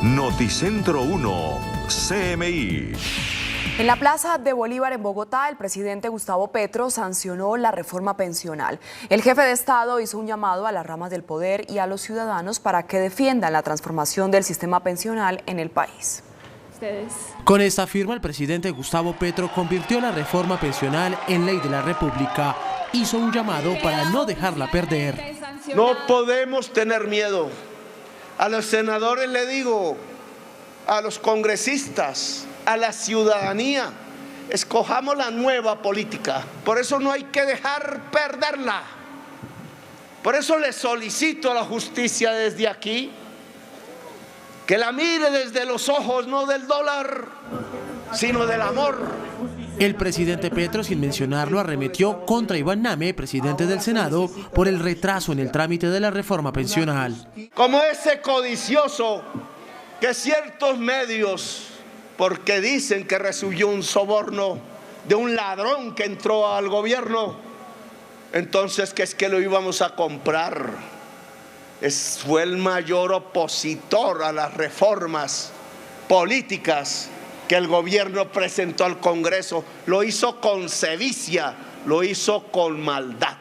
Noticentro 1, CMI. En la Plaza de Bolívar en Bogotá, el presidente Gustavo Petro sancionó la reforma pensional. El jefe de Estado hizo un llamado a las ramas del poder y a los ciudadanos para que defiendan la transformación del sistema pensional en el país. Con esta firma, el presidente Gustavo Petro convirtió la reforma pensional en ley de la República. Hizo un llamado para no dejarla perder. No podemos tener miedo. A los senadores le digo, a los congresistas, a la ciudadanía, escojamos la nueva política. Por eso no hay que dejar perderla. Por eso le solicito a la justicia desde aquí que la mire desde los ojos, no del dólar, sino del amor. El presidente Petro, sin mencionarlo, arremetió contra Iván Name, presidente del Senado, por el retraso en el trámite de la reforma pensional. Como ese codicioso que ciertos medios, porque dicen que recibió un soborno de un ladrón que entró al gobierno, entonces que es que lo íbamos a comprar. Fue el mayor opositor a las reformas políticas que el gobierno presentó al Congreso. Lo hizo con sevicia, lo hizo con maldad.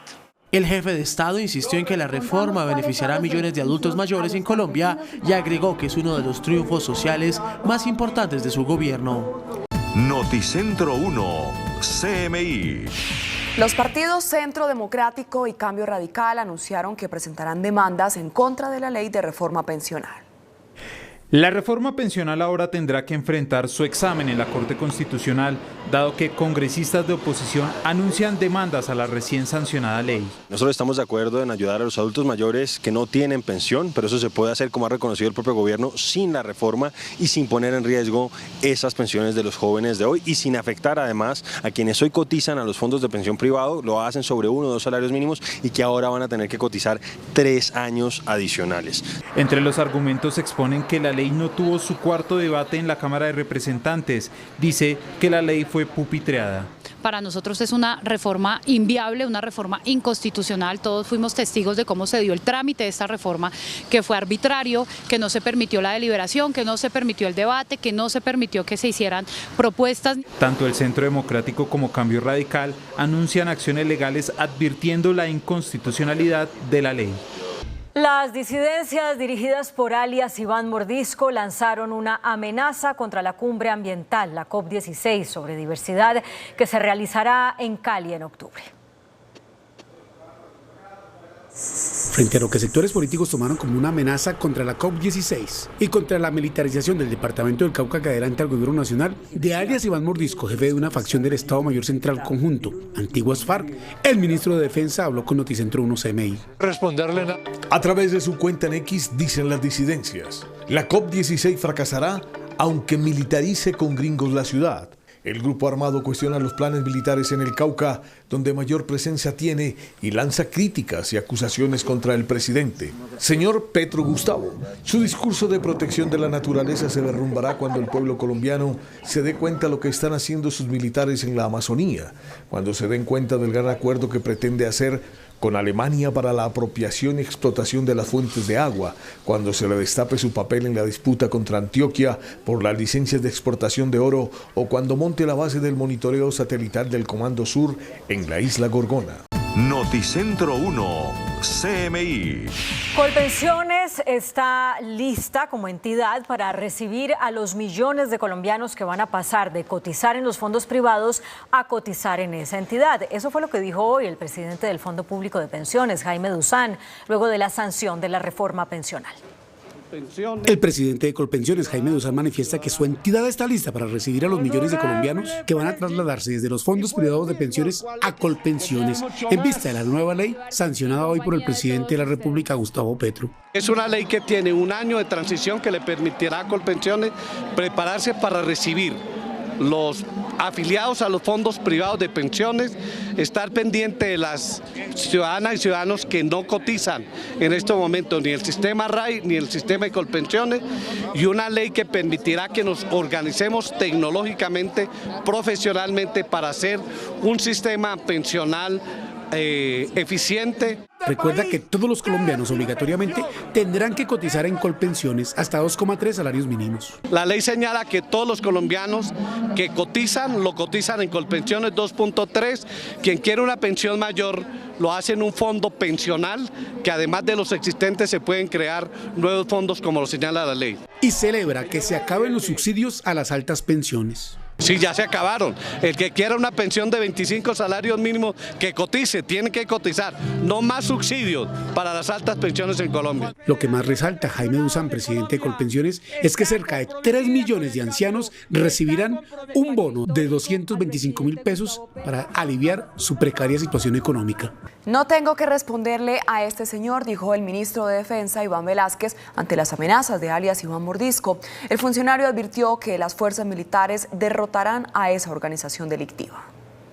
El jefe de Estado insistió en que la reforma beneficiará a millones de adultos mayores en Colombia y agregó que es uno de los triunfos sociales más importantes de su gobierno. Noticentro 1, CMI. Los partidos Centro Democrático y Cambio Radical anunciaron que presentarán demandas en contra de la ley de reforma pensional. La reforma pensional ahora tendrá que enfrentar su examen en la Corte Constitucional, dado que congresistas de oposición anuncian demandas a la recién sancionada ley. Nosotros estamos de acuerdo en ayudar a los adultos mayores que no tienen pensión, pero eso se puede hacer, como ha reconocido el propio gobierno, sin la reforma y sin poner en riesgo esas pensiones de los jóvenes de hoy y sin afectar además a quienes hoy cotizan a los fondos de pensión privado, lo hacen sobre 1 o 2 salarios mínimos y que ahora van a tener que cotizar 3 años adicionales. Entre los argumentos exponen que la ley no tuvo su cuarto debate en la Cámara de Representantes. Dice que la ley fue pupitreada. Para nosotros es una reforma inviable, una reforma inconstitucional. Todos fuimos testigos de cómo se dio el trámite de esta reforma, que fue arbitrario, que no se permitió la deliberación, que no se permitió el debate, que no se permitió que se hicieran propuestas. Tanto el Centro Democrático como Cambio Radical anuncian acciones legales advirtiendo la inconstitucionalidad de la ley. Las disidencias dirigidas por alias Iván Mordisco lanzaron una amenaza contra la cumbre ambiental, la COP16, sobre diversidad, que se realizará en Cali en octubre. Frente a lo que sectores políticos tomaron como una amenaza contra la COP16 y contra la militarización del departamento del Cauca que adelanta al gobierno nacional, de alias Iván Mordisco, jefe de una facción del Estado Mayor Central Conjunto, antiguas FARC, el ministro de Defensa habló con Noticentro 1 CMI. A través de su cuenta en X dicen las disidencias: la COP16 fracasará aunque militarice con gringos la ciudad. El grupo armado cuestiona los planes militares en el Cauca, donde mayor presencia tiene, y lanza críticas y acusaciones contra el presidente. Señor Petro Gustavo, su discurso de protección de la naturaleza se derrumbará cuando el pueblo colombiano se dé cuenta de lo que están haciendo sus militares en la Amazonía, cuando se den cuenta del gran acuerdo que pretende hacer con Alemania para la apropiación y explotación de las fuentes de agua, cuando se le destape su papel en la disputa contra Antioquia por las licencias de exportación de oro o cuando monte la base del monitoreo satelital del Comando Sur en la isla Gorgona. Noticentro 1, CMI. Colpensiones está lista como entidad para recibir a los millones de colombianos que van a pasar de cotizar en los fondos privados a cotizar en esa entidad. Eso fue lo que dijo hoy el presidente del Fondo Público de Pensiones, Jaime Duzán, luego de la sanción de la reforma pensional. El presidente de Colpensiones, Jaime Duzán, manifiesta que su entidad está lista para recibir a los millones de colombianos que van a trasladarse desde los fondos privados de pensiones a Colpensiones, en vista de la nueva ley sancionada hoy por el presidente de la República, Gustavo Petro. Es una ley que tiene 1 año de transición que le permitirá a Colpensiones prepararse para recibir los afiliados a los fondos privados de pensiones, estar pendiente de las ciudadanas y ciudadanos que no cotizan en este momento ni el sistema RAI ni el sistema de Colpensiones, y una ley que permitirá que nos organicemos tecnológicamente, profesionalmente para hacer un sistema pensional eficiente. Recuerda que todos los colombianos obligatoriamente tendrán que cotizar en Colpensiones hasta 2,3 salarios mínimos. La ley señala que todos los colombianos que cotizan, lo cotizan en Colpensiones 2.3. Quien quiere una pensión mayor lo hace en un fondo pensional, que además de los existentes se pueden crear nuevos fondos como lo señala la ley. Y celebra que se acaben los subsidios a las altas pensiones. Sí, ya se acabaron. El que quiera una pensión de 25 salarios mínimos, que cotice, tiene que cotizar. No más subsidios para las altas pensiones en Colombia. Lo que más resalta Jaime Duzán, presidente de Colpensiones, es que cerca de 3 millones de ancianos recibirán un bono de 225.000 pesos para aliviar su precaria situación económica. No tengo que responderle a este señor, dijo el ministro de Defensa, Iván Velásquez, ante las amenazas de alias Iván Mordisco. El funcionario advirtió que las fuerzas militares derrotarán a esa organización delictiva.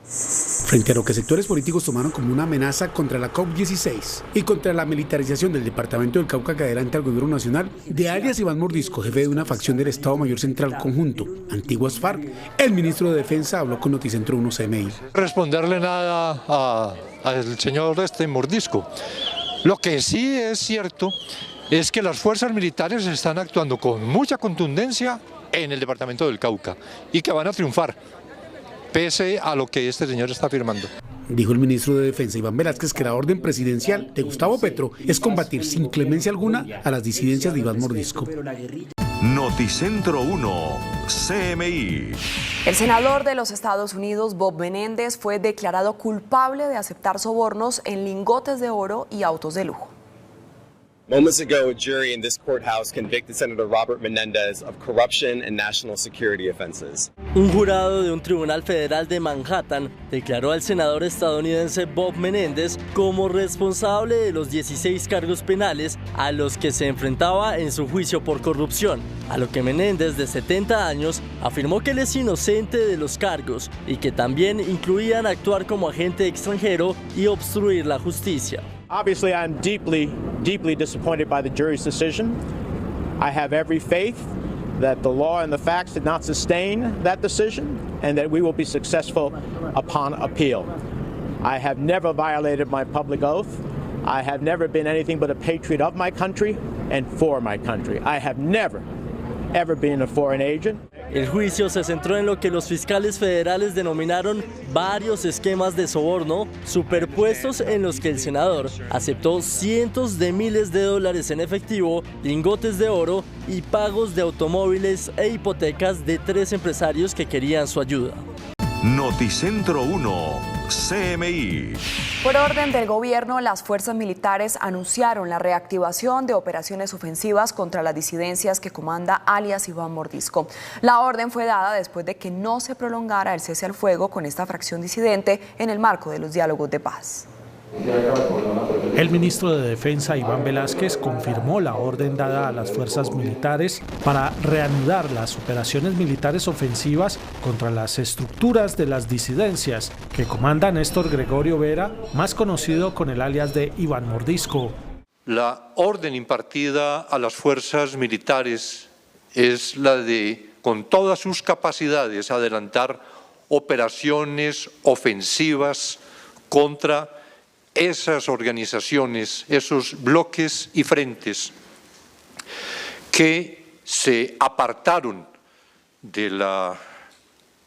Frente a lo que sectores políticos tomaron como una amenaza contra la COP16 y contra la militarización del departamento del Cauca que adelanta al gobierno nacional, de alias Iván Mordisco, jefe de una facción del Estado Mayor Central Conjunto, antiguas FARC, el ministro de Defensa habló con Noticentro 1 CMI. Responderle nada al señor Mordisco. Lo que sí es cierto es que las fuerzas militares están actuando con mucha contundencia en el departamento del Cauca y que van a triunfar, pese a lo que este señor está afirmando. Dijo el ministro de Defensa Iván Velásquez que la orden presidencial de Gustavo Petro es combatir sin clemencia alguna a las disidencias de Iván Mordisco. Noticentro 1, CMI. El senador de los Estados Unidos, Bob Menéndez, fue declarado culpable de aceptar sobornos en lingotes de oro y autos de lujo. Moments ago, a jury in this courthouse convicted Senator Robert Menendez of corruption and national security offenses. Un jurado de un tribunal federal de Manhattan declaró al senador estadounidense Bob Menéndez como responsable de los 16 cargos penales a los que se enfrentaba en su juicio por corrupción, a lo que Menéndez, de 70 años, afirmó que él es inocente de los cargos y que también incluían actuar como agente extranjero y obstruir la justicia. Obviously, I'm deeply disappointed by the jury's decision. I have every faith that the law and the facts did not sustain that decision and that we will be successful upon appeal. I have never violated my public oath. I have never been anything but a patriot of my country and for my country. I have never, ever been a foreign agent. El juicio se centró en lo que los fiscales federales denominaron varios esquemas de soborno superpuestos en los que el senador aceptó cientos de miles de dólares en efectivo, lingotes de oro y pagos de automóviles e hipotecas de 3 empresarios que querían su ayuda. Noticentro 1, CMI. Por orden del gobierno, las fuerzas militares anunciaron la reactivación de operaciones ofensivas contra las disidencias que comanda alias Iván Mordisco. La orden fue dada después de que no se prolongara el cese al fuego con esta fracción disidente en el marco de los diálogos de paz. El ministro de Defensa, Iván Velásquez, confirmó la orden dada a las fuerzas militares para reanudar las operaciones militares ofensivas contra las estructuras de las disidencias que comanda Néstor Gregorio Vera, más conocido con el alias de Iván Mordisco. La orden impartida a las fuerzas militares es la de, con todas sus capacidades, adelantar operaciones ofensivas contra esas organizaciones, esos bloques y frentes que se apartaron de la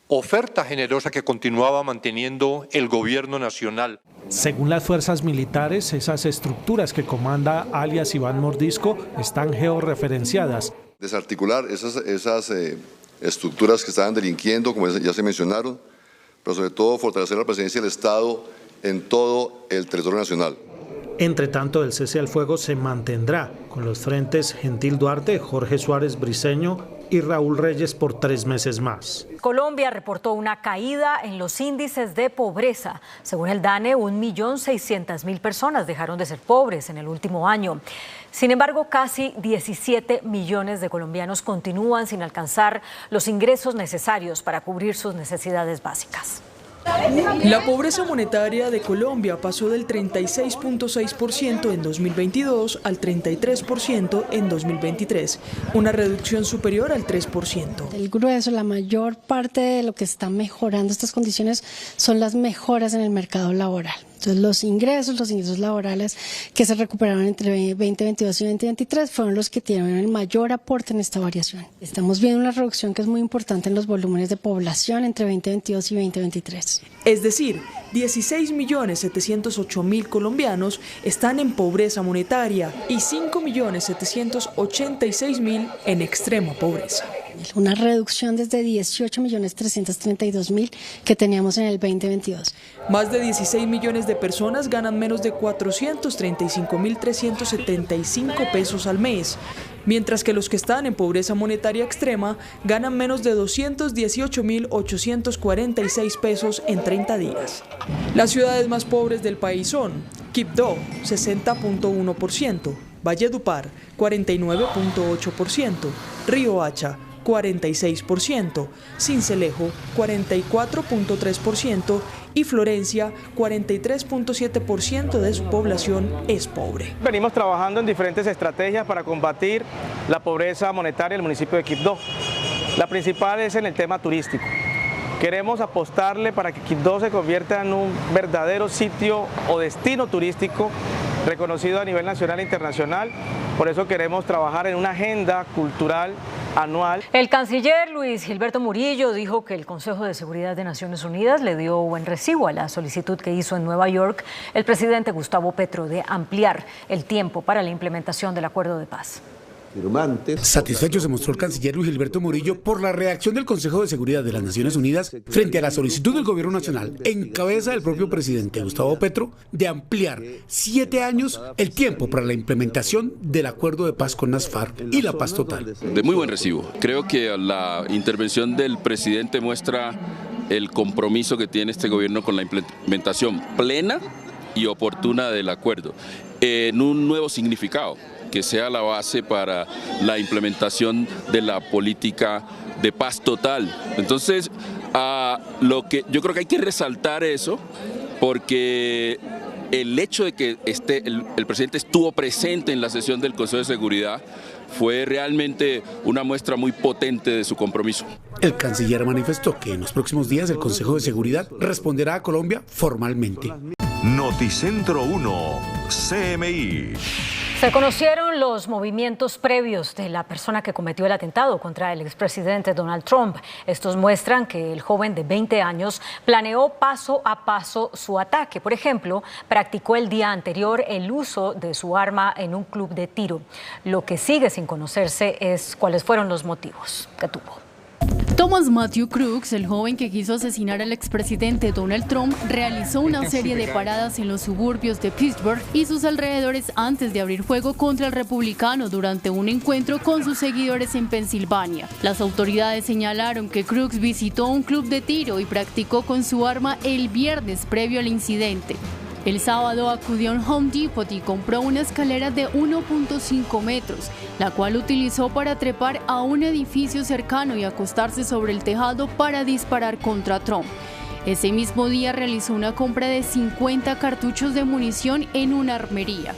oferta generosa que continuaba manteniendo el gobierno nacional. Según las fuerzas militares, esas estructuras que comanda alias Iván Mordisco están georreferenciadas. Desarticular esas estructuras que estaban delinquiendo, como ya se mencionaron, pero sobre todo fortalecer la presencia del Estado en todo el territorio nacional. Entre tanto, el cese al fuego se mantendrá con los frentes Gentil Duarte, Jorge Suárez Briceño y Raúl Reyes por 3 meses más. Colombia reportó una caída en los índices de pobreza. Según el DANE, 1.600.000 personas dejaron de ser pobres en el último año. Sin embargo, casi 17 millones de colombianos continúan sin alcanzar los ingresos necesarios para cubrir sus necesidades básicas. La pobreza monetaria de Colombia pasó del 36.6% en 2022 al 33% en 2023, una reducción superior al 3%. El grueso, la mayor parte de lo que está mejorando estas condiciones son las mejoras en el mercado laboral. Entonces los ingresos laborales que se recuperaron entre 2022 y 2023 fueron los que tienen el mayor aporte en esta variación. Estamos viendo una reducción que es muy importante en los volúmenes de población entre 2022 y 2023. Es decir, 16.708.000 colombianos están en pobreza monetaria y 5.786.000 en extrema pobreza. Una reducción desde 18.332.000 que teníamos en el 2022. Más de 16 millones de personas ganan menos de 435.375 pesos al mes, mientras que los que están en pobreza monetaria extrema ganan menos de 218.846 pesos en 30 días. Las ciudades más pobres del país son Quibdó, 60.1%, Valledupar, 49.8%, Riohacha, 46%, Sincelejo 44.3% y Florencia 43.7% de su población es pobre. Venimos trabajando en diferentes estrategias para combatir la pobreza monetaria en el municipio de Quibdó. La principal es en el tema turístico. Queremos apostarle para que Quibdó se convierta en un verdadero sitio o destino turístico reconocido a nivel nacional e internacional. Por eso queremos trabajar en una agenda cultural anual. El canciller Luis Gilberto Murillo dijo que el Consejo de Seguridad de Naciones Unidas le dio buen recibo a la solicitud que hizo en Nueva York el presidente Gustavo Petro de ampliar el tiempo para la implementación del acuerdo de paz. Satisfecho se mostró el canciller Luis Gilberto Murillo por la reacción del Consejo de Seguridad de las Naciones Unidas frente a la solicitud del Gobierno Nacional, en cabeza del propio presidente Gustavo Petro, de ampliar 7 años el tiempo para la implementación del acuerdo de paz con las FARC y la paz total. De muy buen recibo. Creo que la intervención del presidente muestra el compromiso que tiene este gobierno con la implementación plena y oportuna del acuerdo, en un nuevo significado, que sea la base para la implementación de la política de paz total. Entonces, yo creo que hay que resaltar eso, porque el hecho de que el presidente estuvo presente en la sesión del Consejo de Seguridad fue realmente una muestra muy potente de su compromiso. El canciller manifestó que en los próximos días el Consejo de Seguridad responderá a Colombia formalmente. Noticentro 1, CMI. Se conocieron los movimientos previos de la persona que cometió el atentado contra el expresidente Donald Trump. Estos muestran que el joven de 20 años planeó paso a paso su ataque. Por ejemplo, practicó el día anterior el uso de su arma en un club de tiro. Lo que sigue sin conocerse es cuáles fueron los motivos que tuvo. Thomas Matthew Crooks, el joven que quiso asesinar al expresidente Donald Trump, realizó una serie de paradas en los suburbios de Pittsburgh y sus alrededores antes de abrir fuego contra el republicano durante un encuentro con sus seguidores en Pensilvania. Las autoridades señalaron que Crooks visitó un club de tiro y practicó con su arma el viernes previo al incidente. El sábado acudió a un Home Depot y compró una escalera de 1.5 metros, la cual utilizó para trepar a un edificio cercano y acostarse sobre el tejado para disparar contra Trump. Ese mismo día realizó una compra de 50 cartuchos de munición en una armería.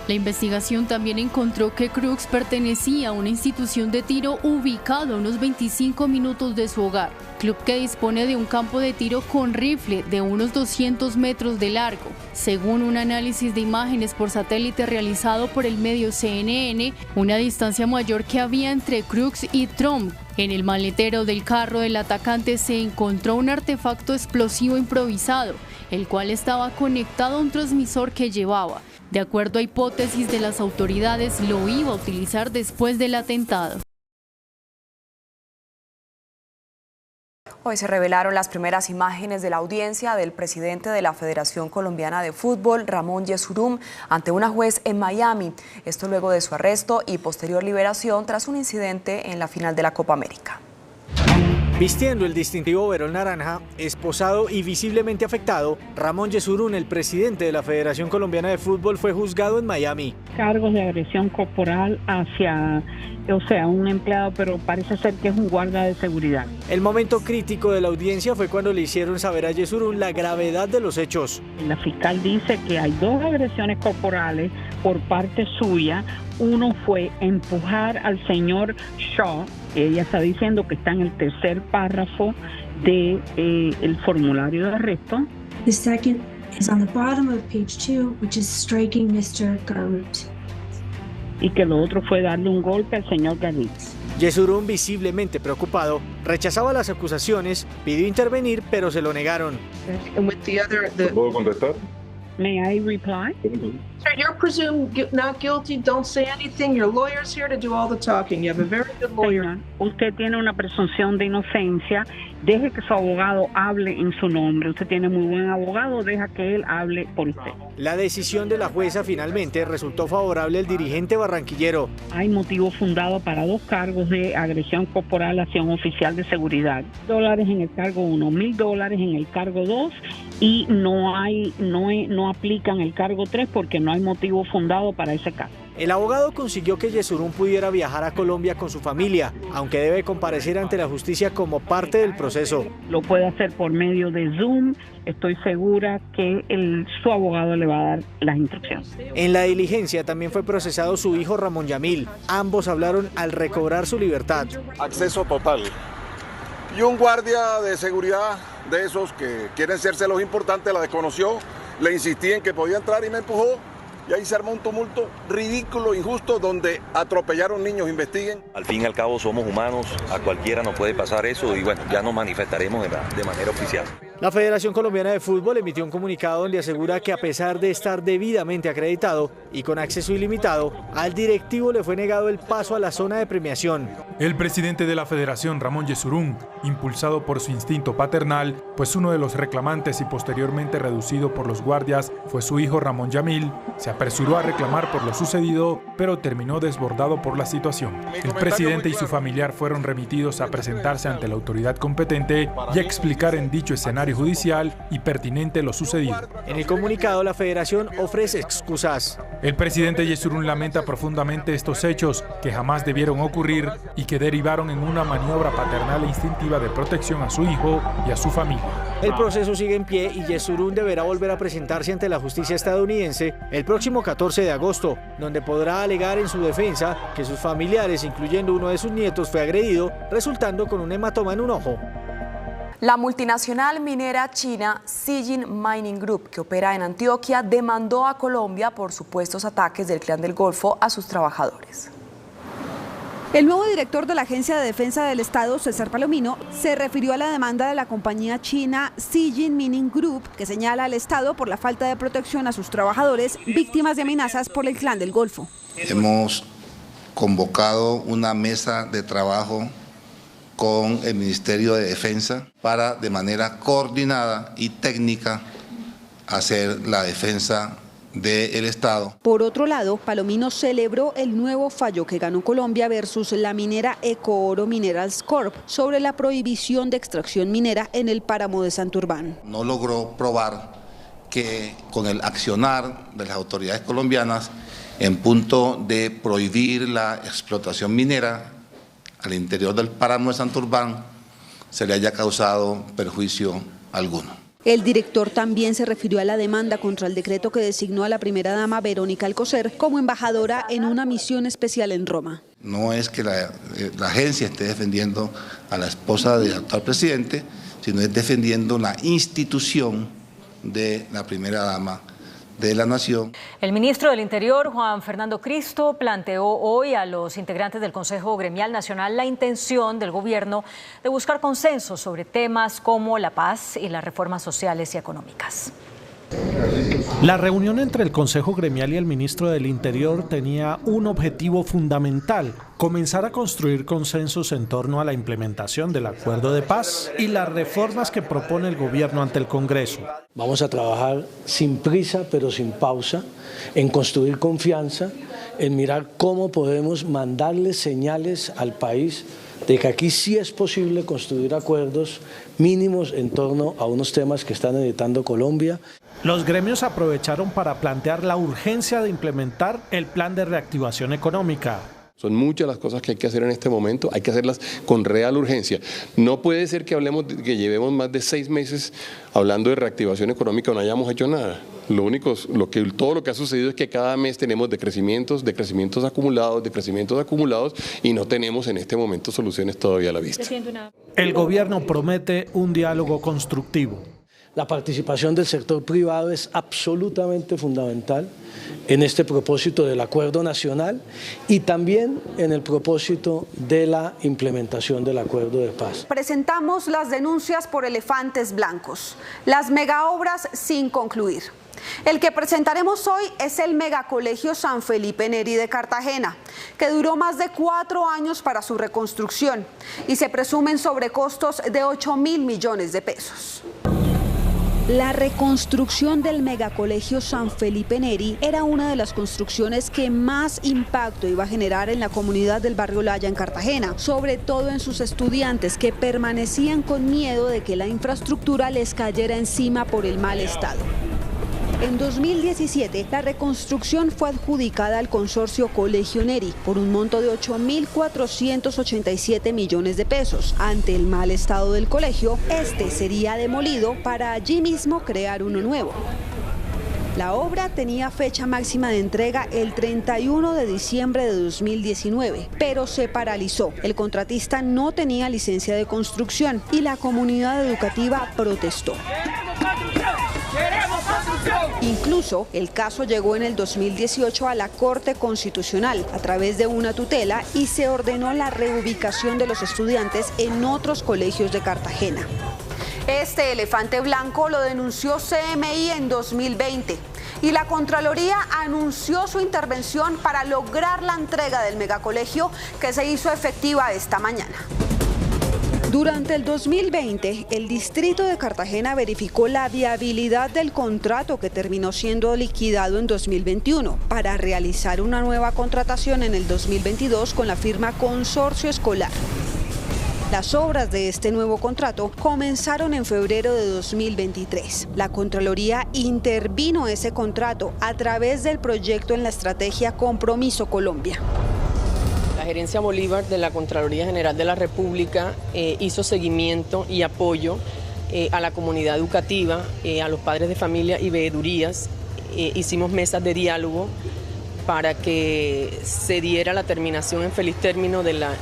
La investigación también encontró que Crooks pertenecía a una institución de tiro ubicado a unos 25 minutos de su hogar, club que dispone de un campo de tiro con rifle de unos 200 metros de largo. Según un análisis de imágenes por satélite realizado por el medio CNN, una distancia mayor que había entre Crooks y Trump. En el maletero del carro del atacante se encontró un artefacto explosivo improvisado, el cual estaba conectado a un transmisor que llevaba. De acuerdo a hipótesis de las autoridades, lo iba a utilizar después del atentado. Hoy se revelaron las primeras imágenes de la audiencia del presidente de la Federación Colombiana de Fútbol, Ramón Yesurún, ante una juez en Miami. Esto luego de su arresto y posterior liberación tras un incidente en la final de la Copa América. Vistiendo el distintivo overol naranja, esposado y visiblemente afectado, Ramón Yesurún, el presidente de la Federación Colombiana de Fútbol, fue juzgado en Miami. Cargos de agresión corporal hacia, un empleado, pero parece ser que es un guarda de seguridad. El momento crítico de la audiencia fue cuando le hicieron saber a Yesurún la gravedad de los hechos. La fiscal dice que hay 2 agresiones corporales por parte suya. Uno fue empujar al señor Shaw. Ella está diciendo que está en el tercer párrafo del formulario de arresto. The second is on the bottom of page 2, which is striking Mr. Garut. Y que lo otro fue darle un golpe al señor Garut. Yesurún, visiblemente preocupado, rechazaba las acusaciones, pidió intervenir, pero se lo negaron. ¿Puedo contestar? May I reply? Sir, you're presumed not guilty. Don't say anything. Your lawyer's here to do all the talking. You have a very good lawyer. Usted tiene una presunción de inocencia. Deje que su abogado hable en su nombre. Usted tiene muy buen abogado. Deja que él hable por usted. La decisión de la jueza finalmente resultó favorable al dirigente barranquillero. Hay motivo fundado para 2 cargos de agresión corporal hacia un oficial de seguridad. $1,000 en el cargo 1, $1,000 en el cargo 2 y no aplican el cargo 3 porque no hay motivo fundado para ese caso. El abogado consiguió que Yesurún pudiera viajar a Colombia con su familia, aunque debe comparecer ante la justicia como parte del proceso. Lo puede hacer por medio de Zoom. Estoy segura que su abogado le va a dar las instrucciones. En la diligencia también fue procesado su hijo Ramón Yamil. Ambos hablaron al recobrar su libertad. Acceso total. Y un guardia de seguridad de esos que quieren serse los importantes la desconoció, le insistí en que podía entrar y me empujó. Y ahí se armó un tumulto ridículo, injusto, donde atropellaron niños. Investiguen. Al fin y al cabo somos humanos, a cualquiera nos puede pasar eso y bueno, ya nos manifestaremos de manera oficial. La Federación Colombiana de Fútbol emitió un comunicado donde asegura que a pesar de estar debidamente acreditado y con acceso ilimitado, al directivo le fue negado el paso a la zona de premiación. El presidente de la Federación, Ramón Yesurún, impulsado por su instinto paternal, pues uno de los reclamantes y posteriormente reducido por los guardias fue su hijo Ramón Yamil, se apresuró a reclamar por lo sucedido, pero terminó desbordado por la situación. El presidente y su familiar fueron remitidos a presentarse ante la autoridad competente y a explicar en dicho escenario judicial y pertinente lo sucedido. En el comunicado, la Federación ofrece excusas. El presidente Yesurún lamenta profundamente estos hechos que jamás debieron ocurrir y que derivaron en una maniobra paternal e instintiva de protección a su hijo y a su familia. El proceso sigue en pie y Yesurún deberá volver a presentarse ante la justicia estadounidense el próximo 14 de agosto, donde podrá alegar en su defensa que sus familiares, incluyendo uno de sus nietos, fue agredido, resultando con un hematoma en un ojo. La multinacional minera china Zijin Mining Group, que opera en Antioquia, demandó a Colombia por supuestos ataques del Clan del Golfo a sus trabajadores. El nuevo director de la Agencia de Defensa del Estado, César Palomino, se refirió a la demanda de la compañía china Zijin Mining Group, que señala al Estado por la falta de protección a sus trabajadores víctimas de amenazas por el Clan del Golfo. Hemos convocado una mesa de trabajo con el Ministerio de Defensa para, de manera coordinada y técnica, hacer la defensa del Estado. Por otro lado, Palomino celebró el nuevo fallo que ganó Colombia versus la minera Ecooro Minerals Corp sobre la prohibición de extracción minera en el páramo de Santurbán. No logró probar que con el accionar de las autoridades colombianas en punto de prohibir la explotación minera al interior del páramo de Santurbán se le haya causado perjuicio alguno. El director también se refirió a la demanda contra el decreto que designó a la primera dama Verónica Alcocer como embajadora en una misión especial en Roma. No es que la agencia esté defendiendo a la esposa del actual presidente, sino es defendiendo la institución de la primera dama de la nación. El ministro del Interior, Juan Fernando Cristo, planteó hoy a los integrantes del Consejo Gremial Nacional la intención del gobierno de buscar consenso sobre temas como la paz y las reformas sociales y económicas. La reunión entre el Consejo Gremial y el ministro del Interior tenía un objetivo fundamental: comenzar a construir consensos en torno a la implementación del acuerdo de paz y las reformas que propone el gobierno ante el Congreso. Vamos a trabajar sin prisa pero sin pausa, en construir confianza, en mirar cómo podemos mandarle señales al país de que aquí sí es posible construir acuerdos mínimos en torno a unos temas que está necesitando Colombia. Los gremios aprovecharon para plantear la urgencia de implementar el plan de reactivación económica. Son muchas las cosas que hay que hacer en este momento, hay que hacerlas con real urgencia. No puede ser que llevemos más de 6 meses hablando de reactivación económica y no hayamos hecho nada. Todo lo que ha sucedido es que cada mes tenemos decrecimientos acumulados y no tenemos en este momento soluciones todavía a la vista. El gobierno promete un diálogo constructivo. La participación del sector privado es absolutamente fundamental en este propósito del acuerdo nacional y también en el propósito de la implementación del acuerdo de paz. Presentamos las denuncias por elefantes blancos, las megaobras sin concluir. El que presentaremos hoy es el Megacolegio San Felipe Neri de Cartagena, que duró más de 4 años para su reconstrucción y se presumen sobrecostos de 8.000 millones de pesos. La reconstrucción del Megacolegio San Felipe Neri era una de las construcciones que más impacto iba a generar en la comunidad del barrio Laya en Cartagena, sobre todo en sus estudiantes que permanecían con miedo de que la infraestructura les cayera encima por el mal estado. En 2017, la reconstrucción fue adjudicada al consorcio Colegio Neri por un monto de 8.487 millones de pesos. Ante el mal estado del colegio, este sería demolido para allí mismo crear uno nuevo. La obra tenía fecha máxima de entrega el 31 de diciembre de 2019, pero se paralizó. El contratista no tenía licencia de construcción y la comunidad educativa protestó. Incluso el caso llegó en el 2018 a la Corte Constitucional a través de una tutela y se ordenó la reubicación de los estudiantes en otros colegios de Cartagena. Este elefante blanco lo denunció CMI en 2020 y la Contraloría anunció su intervención para lograr la entrega del megacolegio que se hizo efectiva esta mañana. Durante el 2020, el distrito de Cartagena verificó la viabilidad del contrato que terminó siendo liquidado en 2021 para realizar una nueva contratación en el 2022 con la firma Consorcio Escolar. Las obras de este nuevo contrato comenzaron en febrero de 2023. La Contraloría intervino ese contrato a través del proyecto en la estrategia Compromiso Colombia. La Gerencia Bolívar de la Contraloría General de la República hizo seguimiento y apoyo a la comunidad educativa, a los padres de familia y veedurías. Hicimos mesas de diálogo para que se diera la terminación en feliz término de la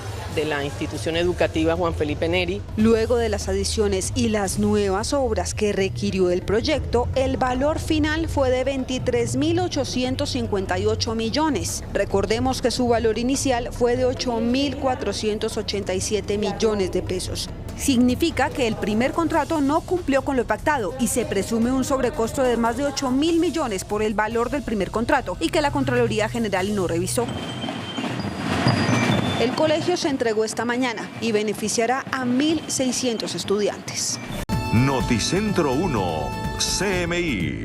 institución educativa Juan Felipe Neri. Luego de las adiciones y las nuevas obras que requirió el proyecto, el valor final fue de 23.858 millones. Recordemos que su valor inicial fue de 8.487 millones de pesos. Significa que el primer contrato no cumplió con lo pactado y se presume un sobrecosto de más de 8.000 millones por el valor del primer contrato y que la Contraloría General no revisó. El colegio se entregó esta mañana y beneficiará a 1.600 estudiantes. Noticentro 1, CMI.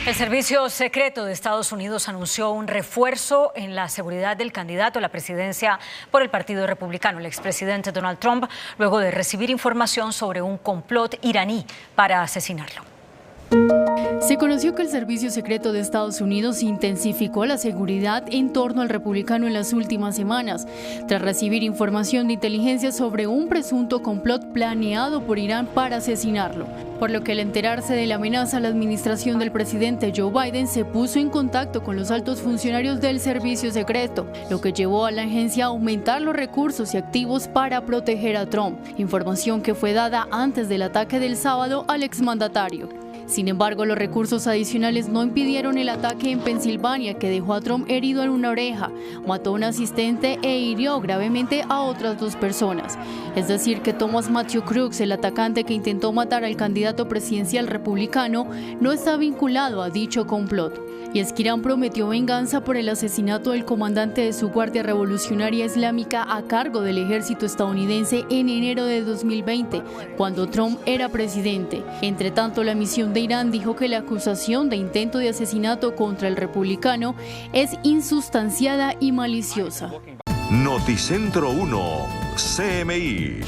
El Servicio Secreto de Estados Unidos anunció un refuerzo en la seguridad del candidato a la presidencia por el Partido Republicano, el expresidente Donald Trump, luego de recibir información sobre un complot iraní para asesinarlo. Se conoció que el Servicio Secreto de Estados Unidos intensificó la seguridad en torno al republicano en las últimas semanas, tras recibir información de inteligencia sobre un presunto complot planeado por Irán para asesinarlo. Por lo que al enterarse de la amenaza, la administración del presidente Joe Biden se puso en contacto con los altos funcionarios del Servicio Secreto, lo que llevó a la agencia a aumentar los recursos y activos para proteger a Trump, información que fue dada antes del ataque del sábado al exmandatario. Sin embargo, los recursos adicionales no impidieron el ataque en Pensilvania, que dejó a Trump herido en una oreja, mató a un asistente e hirió gravemente a otras 2 personas. Es decir, que Thomas Matthew Crooks, el atacante que intentó matar al candidato presidencial republicano, no está vinculado a dicho complot. Y es que Irán prometió venganza por el asesinato del comandante de su Guardia Revolucionaria Islámica a cargo del ejército estadounidense en enero de 2020, cuando Trump era presidente. Entre tanto, la misión de Irán dijo que la acusación de intento de asesinato contra el republicano es insustanciada y maliciosa. Noticentro 1, CMI.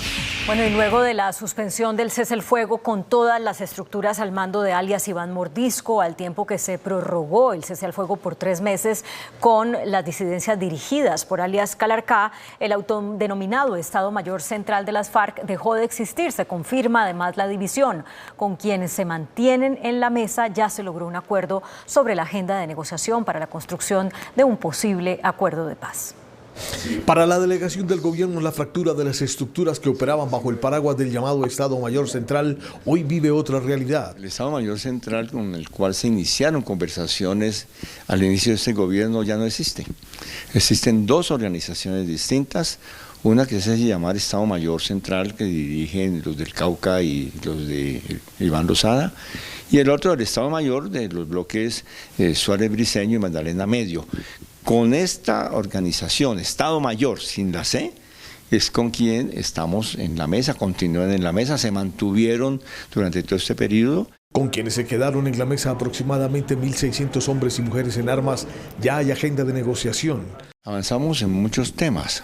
Bueno, y luego de la suspensión del cese el fuego con todas las estructuras al mando de alias Iván Mordisco, al tiempo que se prorrogó el cese al fuego por 3 meses con las disidencias dirigidas por alias Calarcá, el autodenominado Estado Mayor Central de las FARC dejó de existir. Se confirma además la división. Con quienes se mantienen en la mesa ya se logró un acuerdo sobre la agenda de negociación para la construcción de un posible acuerdo de paz. Para la delegación del gobierno, la fractura de las estructuras que operaban bajo el paraguas del llamado Estado Mayor Central hoy vive otra realidad. El Estado Mayor Central, con el cual se iniciaron conversaciones al inicio de este gobierno, ya no existe. Existen dos organizaciones distintas, una que se hace llamar Estado Mayor Central, que dirigen los del Cauca y los de Iván Lozada, y el otro el Estado Mayor de los bloques Suárez Briceño y Magdalena Medio. Con esta organización, Estado Mayor, sin la C, es con quien estamos en la mesa, continúan en la mesa, se mantuvieron durante todo este periodo. Con quienes se quedaron en la mesa aproximadamente 1.600 hombres y mujeres en armas, ya hay agenda de negociación. Avanzamos en muchos temas.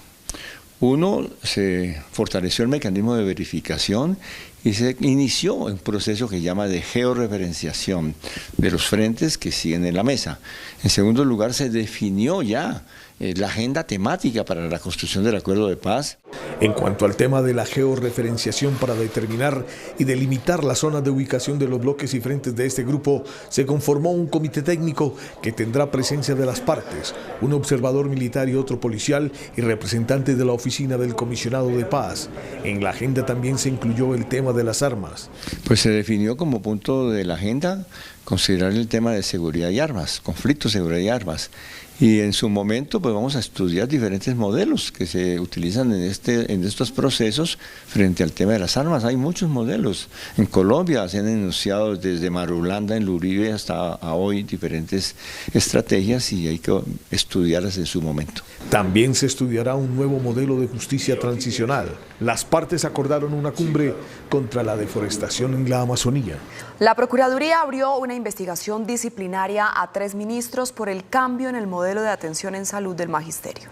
Uno, se fortaleció el mecanismo de verificación y se inició un proceso que llama de georreferenciación de los frentes que siguen en la mesa. En segundo lugar, se definió ya la agenda temática para la construcción del acuerdo de paz. En cuanto al tema de la georreferenciación para determinar y delimitar las zonas de ubicación de los bloques y frentes de este grupo, se conformó un comité técnico que tendrá presencia de las partes, un observador militar y otro policial y representantes de la oficina del comisionado de paz. En la agenda también se incluyó el tema de las armas. Pues se definió como punto de la agenda considerar el tema de seguridad y armas, conflicto, seguridad y armas. Y en su momento pues vamos a estudiar diferentes modelos que se utilizan en estos procesos frente al tema de las armas. Hay muchos modelos. En Colombia se han enunciado desde Marulanda en Uribe hasta hoy diferentes estrategias y hay que estudiarlas en su momento. También se estudiará un nuevo modelo de justicia transicional. Las partes acordaron una cumbre contra la deforestación en la Amazonía. La Procuraduría abrió una investigación disciplinaria a 3 ministros por el cambio en el modelo de atención en salud del magisterio.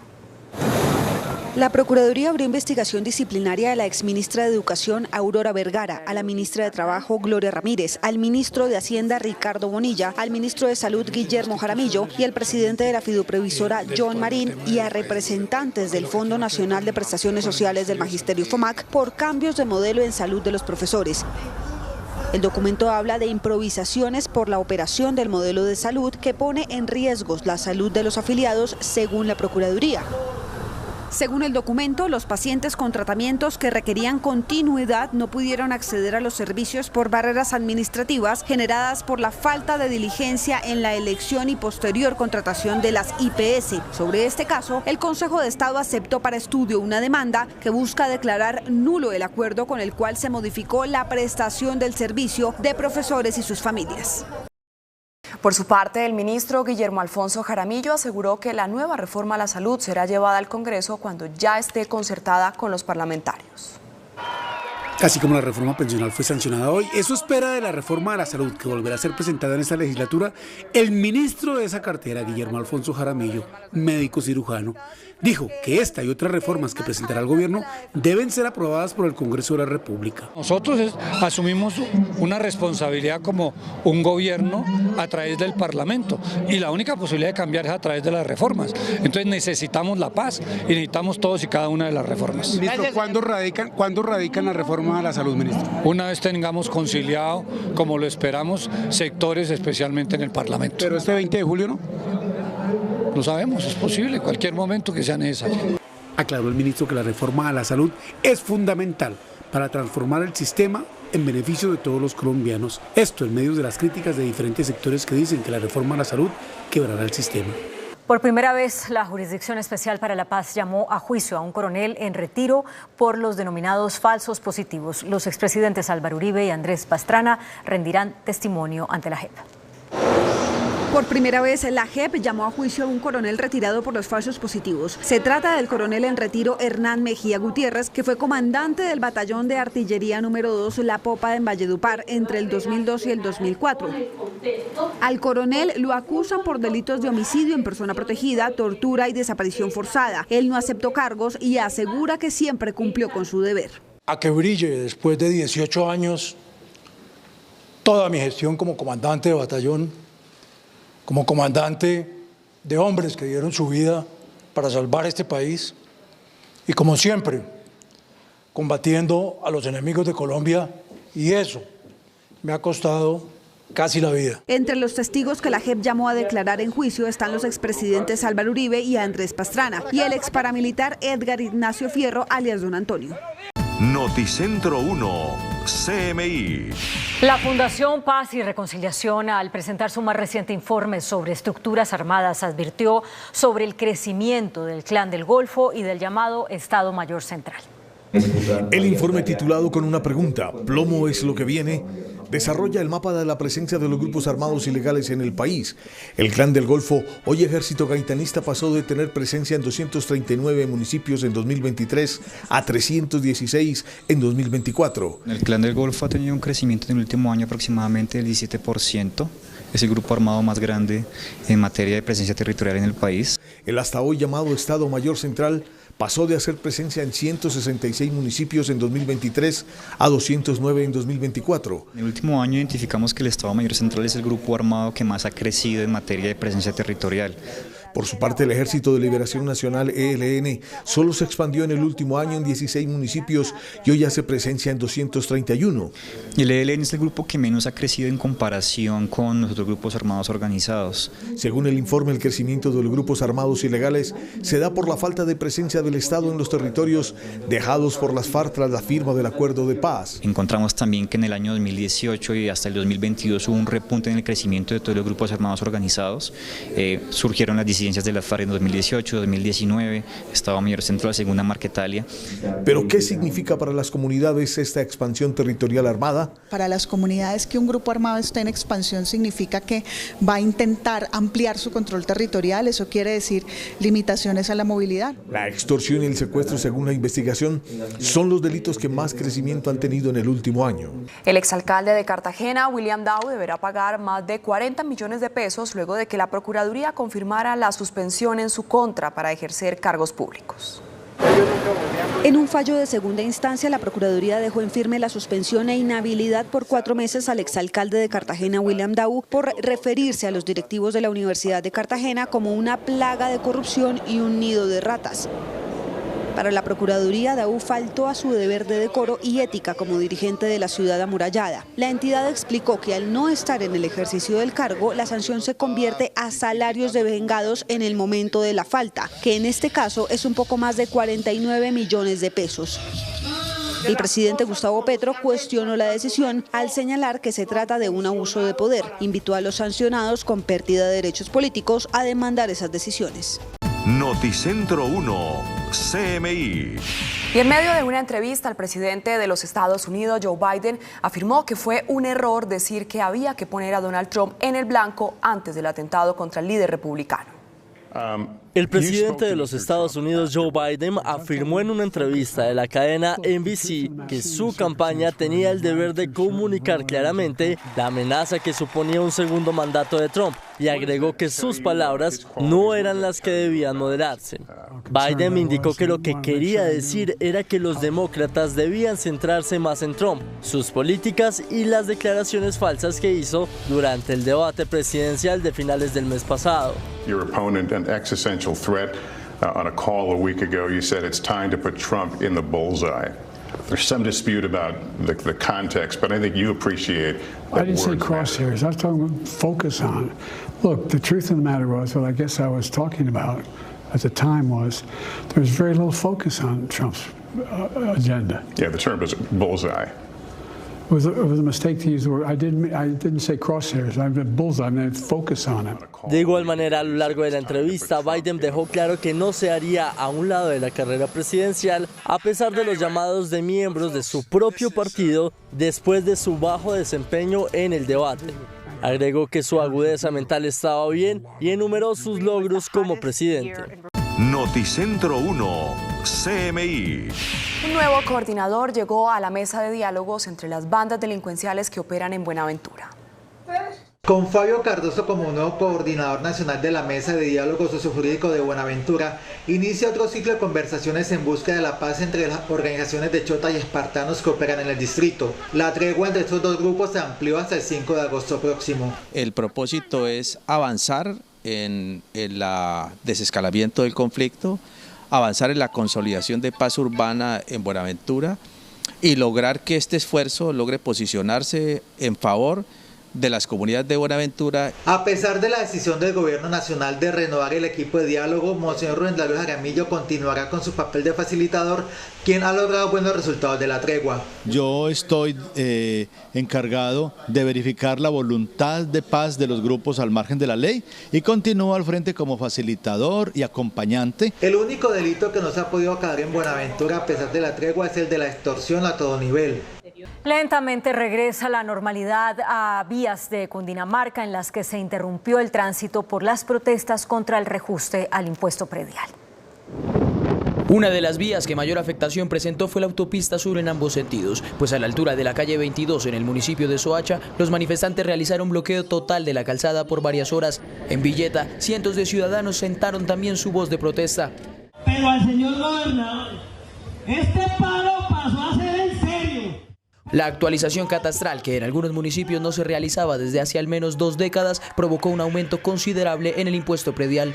La Procuraduría abrió investigación disciplinaria a la exministra de Educación, Aurora Vergara, a la ministra de Trabajo, Gloria Ramírez, al ministro de Hacienda, Ricardo Bonilla, al ministro de Salud, Guillermo Jaramillo, y al presidente de la fiduprevisora, John Marín, y a representantes del Fondo Nacional de Prestaciones Sociales del Magisterio FOMAC por cambios de modelo en salud de los profesores. El documento habla de improvisaciones por la operación del modelo de salud que pone en riesgo la salud de los afiliados, según la Procuraduría. Según el documento, los pacientes con tratamientos que requerían continuidad no pudieron acceder a los servicios por barreras administrativas generadas por la falta de diligencia en la elección y posterior contratación de las IPS. Sobre este caso, el Consejo de Estado aceptó para estudio una demanda que busca declarar nulo el acuerdo con el cual se modificó la prestación del servicio de profesores y sus familias. Por su parte, el ministro Guillermo Alfonso Jaramillo aseguró que la nueva reforma a la salud será llevada al Congreso cuando ya esté concertada con los parlamentarios. Así como la reforma pensional fue sancionada hoy, eso espera de la reforma de la salud que volverá a ser presentada en esta legislatura. El ministro de esa cartera, Guillermo Alfonso Jaramillo, médico cirujano, dijo que esta y otras reformas que presentará el gobierno deben ser aprobadas por el Congreso de la República. Nosotros asumimos una responsabilidad como un gobierno a través del Parlamento y la única posibilidad de cambiar es a través de las reformas. Entonces necesitamos la paz y necesitamos todos y cada una de las reformas. Ministro, ¿cuándo radican la reforma a la salud, ministro? Una vez tengamos conciliado, como lo esperamos, sectores especialmente en el Parlamento. ¿Pero este 20 de julio no? Lo sabemos, es posible, cualquier momento que sea necesario. Aclaró el ministro que la reforma a la salud es fundamental para transformar el sistema en beneficio de todos los colombianos. Esto en medio de las críticas de diferentes sectores que dicen que la reforma a la salud quebrará el sistema. Por primera vez, la Jurisdicción Especial para la Paz llamó a juicio a un coronel en retiro por los denominados falsos positivos. Los expresidentes Álvaro Uribe y Andrés Pastrana rendirán testimonio ante la JEP. Por primera vez, la JEP llamó a juicio a un coronel retirado por los falsos positivos. Se trata del coronel en retiro Hernán Mejía Gutiérrez, que fue comandante del batallón de artillería número 2 La Popa en Valledupar entre el 2002 y el 2004. Al coronel lo acusan por delitos de homicidio en persona protegida, tortura y desaparición forzada. Él no aceptó cargos y asegura que siempre cumplió con su deber. A que brille después de 18 años toda mi gestión como comandante de batallón, como comandante de hombres que dieron su vida para salvar este país y como siempre, combatiendo a los enemigos de Colombia, y eso me ha costado casi la vida. Entre los testigos que la JEP llamó a declarar en juicio están los expresidentes Álvaro Uribe y Andrés Pastrana y el exparamilitar Edgar Ignacio Fierro, alias Don Antonio. Noticentro 1, CMI. La Fundación Paz y Reconciliación, al presentar su más reciente informe sobre estructuras armadas, advirtió sobre el crecimiento del Clan del Golfo y del llamado Estado Mayor Central. El informe, titulado con una pregunta, ¿plomo es lo que viene?, desarrolla el mapa de la presencia de los grupos armados ilegales en el país. El Clan del Golfo, hoy Ejército Gaitanista, pasó de tener presencia en 239 municipios en 2023 a 316 en 2024. El Clan del Golfo ha tenido un crecimiento en el último año aproximadamente del 17%. Es el grupo armado más grande en materia de presencia territorial en el país. El hasta hoy llamado Estado Mayor Central pasó de hacer presencia en 166 municipios en 2023 a 209 en 2024. En el último año identificamos que el Estado Mayor Central es el grupo armado que más ha crecido en materia de presencia territorial. Por su parte, el Ejército de Liberación Nacional, ELN, solo se expandió en el último año en 16 municipios y hoy hace presencia en 231. El ELN es el grupo que menos ha crecido en comparación con los otros grupos armados organizados. Según el informe, el crecimiento de los grupos armados ilegales se da por la falta de presencia del Estado en los territorios dejados por las FARC tras la firma del acuerdo de paz. Encontramos también que en el año 2018 y hasta el 2022 hubo un repunte en el crecimiento de todos los grupos armados organizados. Surgieron las disidencias de la FARC en 2018, 2019, Estado Mayor Central, Segunda Marquetalia. ¿Pero qué significa para las comunidades esta expansión territorial armada? Para las comunidades, que un grupo armado esté en expansión significa que va a intentar ampliar su control territorial. Eso quiere decir limitaciones a la movilidad. La extorsión y el secuestro, según la investigación, son los delitos que más crecimiento han tenido en el último año. El exalcalde de Cartagena, William Dow, deberá pagar más de 40 millones de pesos luego de que la Procuraduría confirmara la suspensión en su contra para ejercer cargos públicos. En un fallo de segunda instancia, la Procuraduría dejó en firme la suspensión e inhabilidad por 4 meses al exalcalde de Cartagena, William Dow, por referirse a los directivos de la Universidad de Cartagena como una plaga de corrupción y un nido de ratas. Para la Procuraduría, Dow faltó a su deber de decoro y ética como dirigente de la ciudad amurallada. La entidad explicó que al no estar en el ejercicio del cargo, la sanción se convierte a salarios devengados en el momento de la falta, que en este caso es un poco más de 49 millones de pesos. El presidente Gustavo Petro cuestionó la decisión al señalar que se trata de un abuso de poder. Invitó a los sancionados con pérdida de derechos políticos a demandar esas decisiones. Noticentro 1, CMI. Y en medio de una entrevista, el presidente de los Estados Unidos, Joe Biden, afirmó que fue un error decir que había que poner a Donald Trump en el blanco antes del atentado contra el líder republicano. El presidente de los Estados Unidos, Joe Biden, afirmó en una entrevista de la cadena NBC que su campaña tenía el deber de comunicar claramente la amenaza que suponía un segundo mandato de Trump y agregó que sus palabras no eran las que debían moderarse. Biden indicó que lo que quería decir era que los demócratas debían centrarse más en Trump, sus políticas y las declaraciones falsas que hizo durante el debate presidencial de finales del mes pasado. Your opponent, an existential threat, on a call a week ago, you said it's time to put Trump in the bullseye. There's some dispute about the context, but I think you appreciate that. I didn't say crosshairs. I was talking about focus on. Look, the truth of the matter was, what I guess I was talking about at the time was, there was very little focus on Trump's agenda. Yeah, the term is bullseye. It was a mistake to use the word. I didn't say crosshairs. I meant bullseye. I meant focus on it. De igual manera, a lo largo de la entrevista, Biden dejó claro que no se haría a un lado de la carrera presidencial, a pesar de los llamados de miembros de su propio partido después de su bajo desempeño en el debate. Agregó que su agudeza mental estaba bien y enumeró sus logros como presidente. Noticentro 1, CMI. Un nuevo coordinador llegó a la mesa de diálogos entre las bandas delincuenciales que operan en Buenaventura. Con Fabio Cardoso como nuevo coordinador nacional de la Mesa de Diálogo Sociojurídico de Buenaventura, inicia otro ciclo de conversaciones en busca de la paz entre las organizaciones de chotas y espartanos que operan en el distrito. La tregua entre estos dos grupos se amplió hasta el 5 de agosto próximo. El propósito es avanzar en el desescalamiento del conflicto, avanzar en la consolidación de paz urbana en Buenaventura y lograr que este esfuerzo logre posicionarse en favor de las comunidades de Buenaventura. A pesar de la decisión del gobierno nacional de renovar el equipo de diálogo, Monseñor Rubén Darío Jaramillo continuará con su papel de facilitador, quien ha logrado buenos resultados de la tregua. Yo estoy encargado de verificar la voluntad de paz de los grupos al margen de la ley y continúo al frente como facilitador y acompañante. El único delito que no se ha podido acabar en Buenaventura a pesar de la tregua es el de la extorsión a todo nivel. Lentamente regresa la normalidad a vías de Cundinamarca en las que se interrumpió el tránsito por las protestas contra el reajuste al impuesto predial. Una de las vías que mayor afectación presentó fue la autopista sur en ambos sentidos, pues a la altura de la calle 22 en el municipio de Soacha, los manifestantes realizaron bloqueo total de la calzada por varias horas. En Villeta, cientos de ciudadanos sentaron también su voz de protesta. Pero al señor gobernador, este paro pasó a ser en serio. La actualización catastral, que en algunos municipios no se realizaba desde hace al menos 2 décadas, provocó un aumento considerable en el impuesto predial.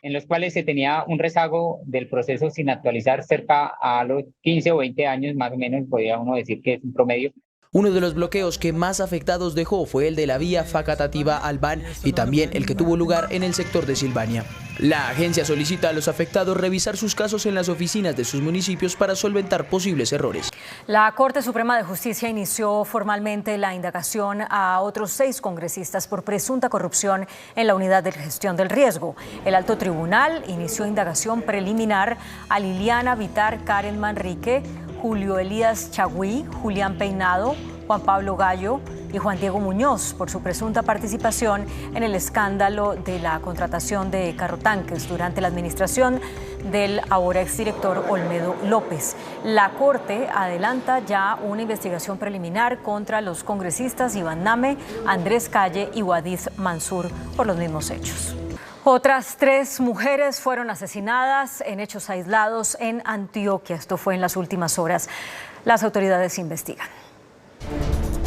En los cuales se tenía un rezago del proceso sin actualizar cerca a los 15 o 20 años, más o menos, podría uno decir que es un promedio. Uno de los bloqueos que más afectados dejó fue el de la vía Facatativá-Albán y también el que tuvo lugar en el sector de Silvania. La agencia solicita a los afectados revisar sus casos en las oficinas de sus municipios para solventar posibles errores. La Corte Suprema de Justicia inició formalmente la indagación a otros 6 congresistas por presunta corrupción en la unidad de gestión del riesgo. El alto tribunal inició indagación preliminar a Liliana Vitar, Karen Manrique, Julio Elías Chagüí, Julián Peinado, Juan Pablo Gallo y Juan Diego Muñoz por su presunta participación en el escándalo de la contratación de carrotanques durante la administración del ahora exdirector Olmedo López. La Corte adelanta ya una investigación preliminar contra los congresistas Iván Name, Andrés Calle y Wadid Mansur por los mismos hechos. Otras 3 mujeres fueron asesinadas en hechos aislados en Antioquia. Esto fue en las últimas horas. Las autoridades investigan.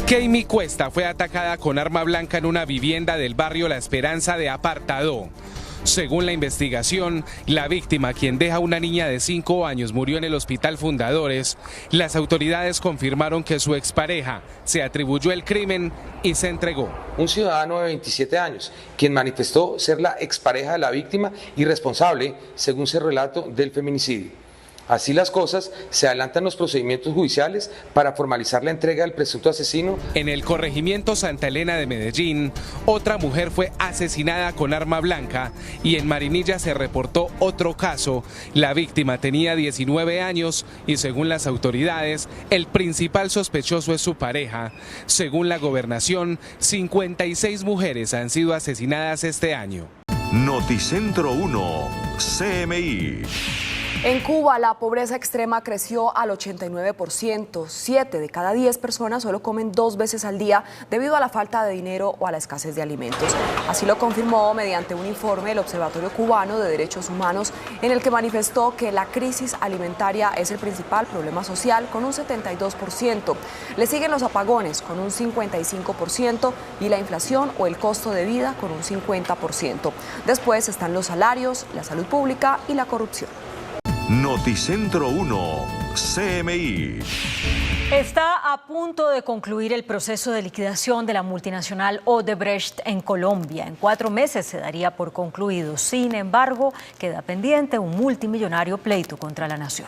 Keimi Cuesta fue atacada con arma blanca en una vivienda del barrio La Esperanza de Apartadó. Según la investigación, la víctima, quien deja una niña de 5 años, murió en el Hospital Fundadores. Las autoridades confirmaron que su expareja se atribuyó el crimen y se entregó. Un ciudadano de 27 años, quien manifestó ser la expareja de la víctima y responsable, según su relato, del feminicidio. Así las cosas, se adelantan los procedimientos judiciales para formalizar la entrega del presunto asesino. En el corregimiento Santa Elena de Medellín, otra mujer fue asesinada con arma blanca y en Marinilla se reportó otro caso. La víctima tenía 19 años y según las autoridades, el principal sospechoso es su pareja. Según la gobernación, 56 mujeres han sido asesinadas este año. Noticentro 1, CMI. En Cuba, la pobreza extrema creció al 89%. 7 de cada 10 personas solo comen 2 veces al día debido a la falta de dinero o a la escasez de alimentos. Así lo confirmó mediante un informe el Observatorio Cubano de Derechos Humanos, en el que manifestó que la crisis alimentaria es el principal problema social con un 72%. Le siguen los apagones con un 55% y la inflación o el costo de vida con un 50%. Después están los salarios, la salud pública y la corrupción. Noticentro 1, CMI. Está a punto de concluir el proceso de liquidación de la multinacional Odebrecht en Colombia. En 4 meses se daría por concluido. Sin embargo, queda pendiente un multimillonario pleito contra la nación.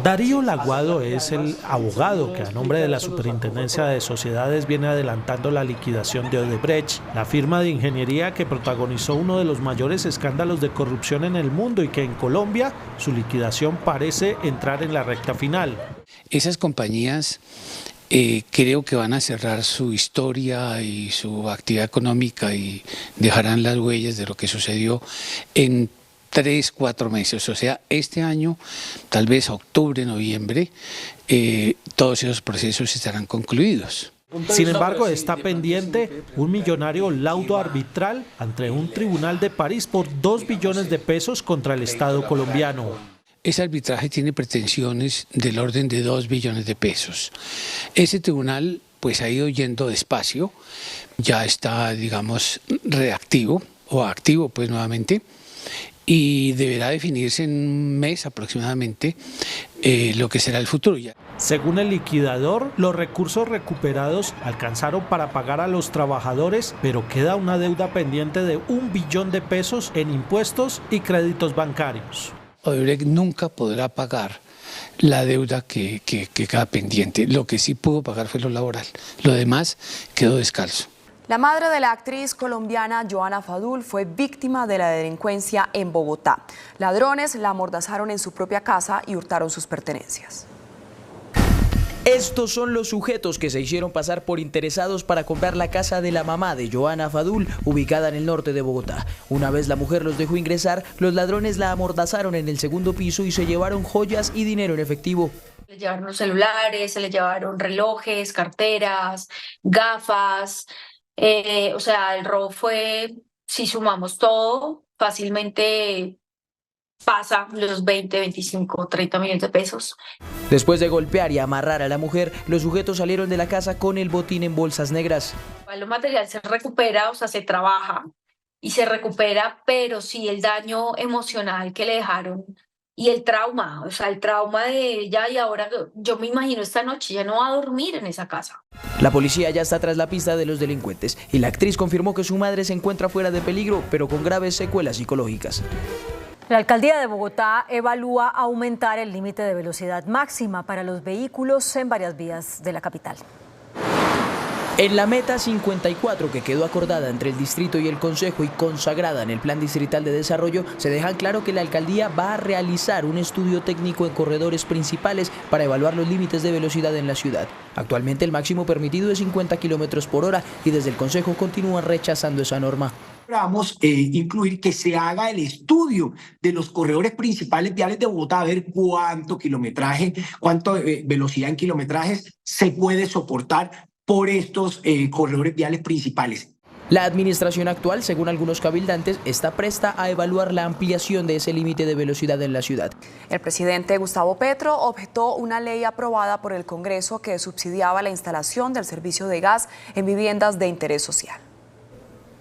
Darío Laguado es el abogado que a nombre de la Superintendencia de Sociedades viene adelantando la liquidación de Odebrecht, la firma de ingeniería que protagonizó uno de los mayores escándalos de corrupción en el mundo y que en Colombia su liquidación parece entrar en la recta final. Esas compañías creo que van a cerrar su historia y su actividad económica y dejarán las huellas de lo que sucedió en 3-4 meses, o sea, este año, tal vez octubre, noviembre, todos esos procesos estarán concluidos. Sin embargo, está pendiente un millonario laudo arbitral ante un tribunal de París por 2 billones de pesos contra el Estado colombiano. Ese arbitraje tiene pretensiones del orden de 2 billones de pesos. Ese tribunal pues ha ido yendo despacio, ya está, digamos, reactivo o activo pues nuevamente, y deberá definirse en un mes aproximadamente lo que será el futuro. Según el liquidador, los recursos recuperados alcanzaron para pagar a los trabajadores, pero queda una deuda pendiente de 1 billón de pesos en impuestos y créditos bancarios. Odebrecht nunca podrá pagar la deuda que queda pendiente. Lo que sí pudo pagar fue lo laboral. Lo demás quedó descalzo. La madre de la actriz colombiana Johanna Fadul fue víctima de la delincuencia en Bogotá. Ladrones la amordazaron en su propia casa y hurtaron sus pertenencias. Estos son los sujetos que se hicieron pasar por interesados para comprar la casa de la mamá de Johanna Fadul, ubicada en el norte de Bogotá. Una vez la mujer los dejó ingresar, los ladrones la amordazaron en el segundo piso y se llevaron joyas y dinero en efectivo. Se llevaron los celulares, se le llevaron relojes, carteras, gafas. O sea, el robo fue, si sumamos todo, fácilmente pasa los 20, 25, 30 millones de pesos. Después de golpear y amarrar a la mujer, los sujetos salieron de la casa con el botín en bolsas negras. Lo material se recupera, o sea, se trabaja y se recupera, pero sí el daño emocional que le dejaron y el trauma, o sea, el trauma de ella, y ahora yo me imagino esta noche ya no va a dormir en esa casa. La policía ya está tras la pista de los delincuentes y la actriz confirmó que su madre se encuentra fuera de peligro, pero con graves secuelas psicológicas. La alcaldía de Bogotá evalúa aumentar el límite de velocidad máxima para los vehículos en varias vías de la capital. En la meta 54 que quedó acordada entre el distrito y el consejo y consagrada en el Plan Distrital de Desarrollo, se deja claro que la alcaldía va a realizar un estudio técnico en corredores principales para evaluar los límites de velocidad en la ciudad. Actualmente el máximo permitido es 50 km por hora y desde el consejo continúan rechazando esa norma. Vamos a incluir que se haga el estudio de los corredores principales viales de Bogotá, a ver cuánto kilometraje, cuánto velocidad en kilometrajes se puede soportar por estos corredores viales principales. La administración actual, según algunos cabildantes, está presta a evaluar la ampliación de ese límite de velocidad en la ciudad. El presidente Gustavo Petro objetó una ley aprobada por el Congreso que subsidiaba la instalación del servicio de gas en viviendas de interés social.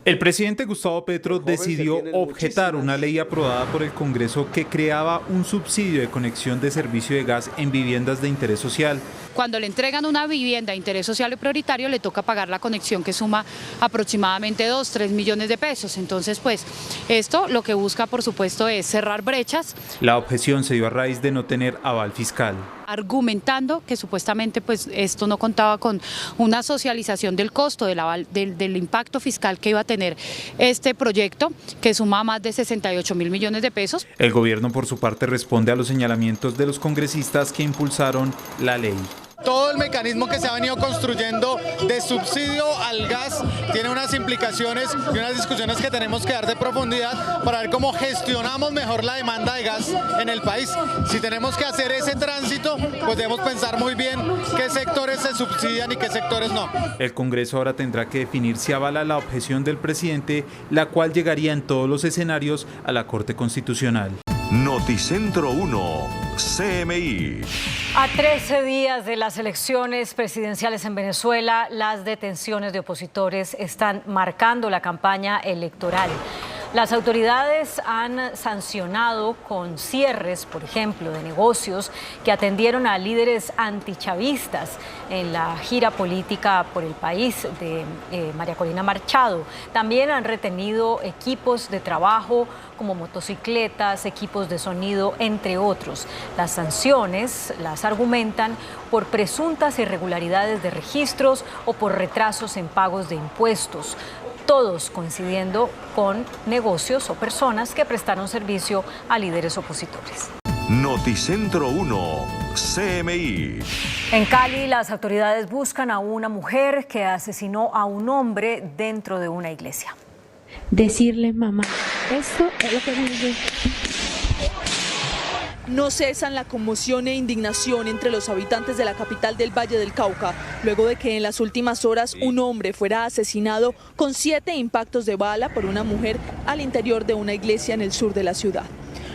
El presidente Gustavo Petro decidió objetar una ley aprobada por el Congreso que creaba un subsidio de conexión de servicio de gas en viviendas de interés social. Cuando le entregan una vivienda de interés social y prioritario, le toca pagar la conexión que suma aproximadamente 2-3 millones de pesos. Entonces, pues, esto lo que busca, por supuesto, es cerrar brechas. La objeción se dio a raíz de no tener aval fiscal, argumentando que supuestamente pues esto no contaba con una socialización del costo del impacto fiscal que iba a tener este proyecto, que suma más de 68.000 millones de pesos. El gobierno por su parte responde a los señalamientos de los congresistas que impulsaron la ley. Todo el mecanismo que se ha venido construyendo de subsidio al gas tiene unas implicaciones y unas discusiones que tenemos que dar de profundidad para ver cómo gestionamos mejor la demanda de gas en el país. Si tenemos que hacer ese tránsito, pues debemos pensar muy bien qué sectores se subsidian y qué sectores no. El Congreso ahora tendrá que definir si avala la objeción del presidente, la cual llegaría en todos los escenarios a la Corte Constitucional. Noticentro 1, CMI. A 13 días de las elecciones presidenciales en Venezuela, las detenciones de opositores están marcando la campaña electoral. Las autoridades han sancionado con cierres, por ejemplo, de negocios que atendieron a líderes antichavistas en la gira política por el país de María Corina Machado. También han retenido equipos de trabajo como motocicletas, equipos de sonido, entre otros. Las sanciones las argumentan por presuntas irregularidades de registros o por retrasos en pagos de impuestos, todos coincidiendo con negocios o personas que prestaron servicio a líderes opositores. Noticentro 1, CMI. En Cali, las autoridades buscan a una mujer que asesinó a un hombre dentro de una iglesia. Decirle mamá, eso es lo que dice. No cesan la conmoción e indignación entre los habitantes de la capital del Valle del Cauca, luego de que en las últimas horas un hombre fuera asesinado con 7 impactos de bala por una mujer al interior de una iglesia en el sur de la ciudad.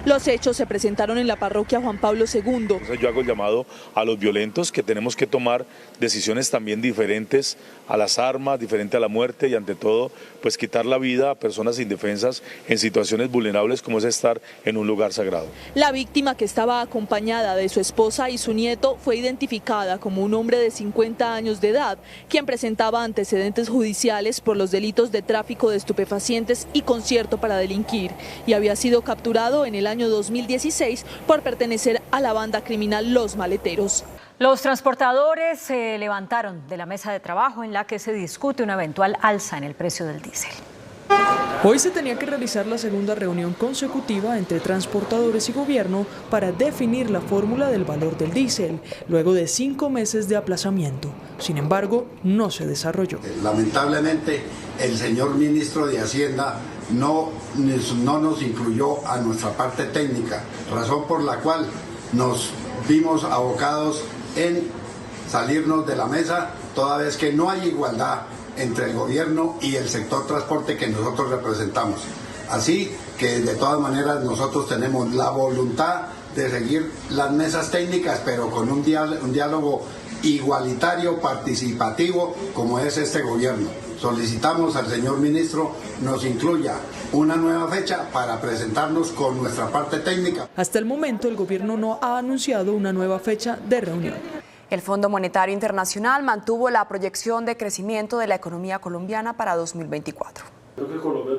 Los hechos se presentaron en la parroquia Juan Pablo II. Entonces yo hago el llamado a los violentos que tenemos que tomar decisiones también diferentes a las armas, diferente a la muerte y ante todo pues quitar la vida a personas indefensas en situaciones vulnerables como es estar en un lugar sagrado. La víctima, que estaba acompañada de su esposa y su nieto, fue identificada como un hombre de 50 años de edad, quien presentaba antecedentes judiciales por los delitos de tráfico de estupefacientes y concierto para delinquir, y había sido capturado en el año 2016 por pertenecer a la banda criminal Los Maleteros. Los transportadores se levantaron de la mesa de trabajo en la que se discute una eventual alza en el precio del diésel. Hoy se tenía que realizar la segunda reunión consecutiva entre transportadores y gobierno para definir la fórmula del valor del diésel, luego de 5 meses de aplazamiento. Sin embargo, no se desarrolló. Lamentablemente, el señor ministro de Hacienda no nos incluyó a nuestra parte técnica, razón por la cual nos vimos abocados en salirnos de la mesa, toda vez que no hay igualdad entre el gobierno y el sector transporte que nosotros representamos. Así que de todas maneras nosotros tenemos la voluntad de seguir las mesas técnicas, pero con un diálogo igualitario, participativo, como es este gobierno. Solicitamos al señor ministro nos incluya una nueva fecha para presentarnos con nuestra parte técnica. Hasta el momento el gobierno no ha anunciado una nueva fecha de reunión. El Fondo Monetario Internacional mantuvo la proyección de crecimiento de la economía colombiana para 2024.